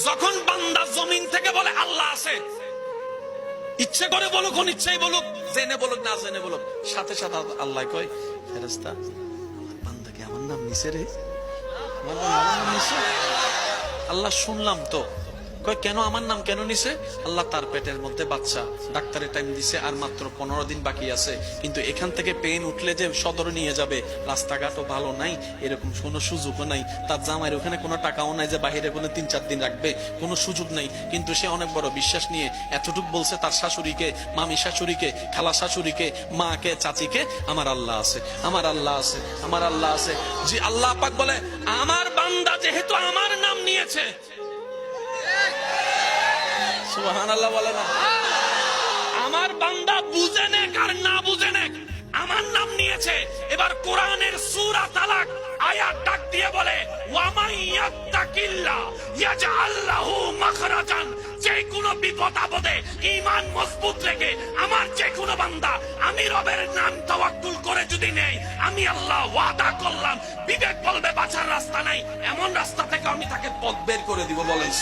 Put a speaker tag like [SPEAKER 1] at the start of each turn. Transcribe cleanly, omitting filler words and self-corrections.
[SPEAKER 1] যখন বান্দা জমিন থেকে বলে আল্লাহ আছে, ইচ্ছে করে বলুক, অনিচ্ছাই বলুক, জেনে বলুক না জেনে বলুক, সাথে সাথে আল্লাহ কয়, ফেরেশতা বান্দাকে আমার নাম নিছে রে, আমার নাম নিছে। আল্লাহ শুনলাম তো। কয় কেন আমার নাম কেন নিছে? আল্লাহ তার পেটের মধ্যে বাচ্চা, ডাক্তারের টাইম দিছে, আর মাত্র 15 দিন বাকি আছে, কিন্তু এখান থেকে পেন উঠলে যে সদরে নিয়ে যাবে, রাস্তাঘাটও ভালো নাই, এরকম কোনো সুযোগও নাই, তার জামাইয়ের ওখানে কোনো টাকাও নাই যে বাহিরে কোনো 3-4 দিন রাখবে, কোনো সুযোগ নাই, কিন্তু সে অনেক বড় বিশ্বাস নিয়ে এতটুক বলছে তার শাশুড়িকে, মামি শাশুড়িকে, খালা শাশুড়িকে, মাকে, চাচিকে, আমার আল্লাহ আছে, আমার আল্লাহ আছে, আমার আল্লাহ আছে। যে আল্লাহ পাক বলে আমার বান্দা যেহেতু আমার নাম নিয়েছে, সুবহানাল্লাহ বলে না, আমার বান্দা বুঝে নেক আর না বুঝে নেক, আমার নাম নিয়েছে। এবার কোরআনের সূরা তালাক আয়াত ডাক দিয়ে বলে, ওয়া মান ইয়াত্তাকিল্লাহ ইয়াজআল লাহু মাখরাজান, যে কোনো বিপদ আপদে ঈমান মজবুত রেখে আমার যে কোনো বান্দা আমি রবের নাম তাওয়াক্কুল করে যদি নেই, আমি আল্লাহ ওয়াদা করলাম, বিবেক বলবে বাঁচার রাস্তা নাই, এমন রাস্তা থেকে আমি তাকে পথ বের করে দিব। বলেন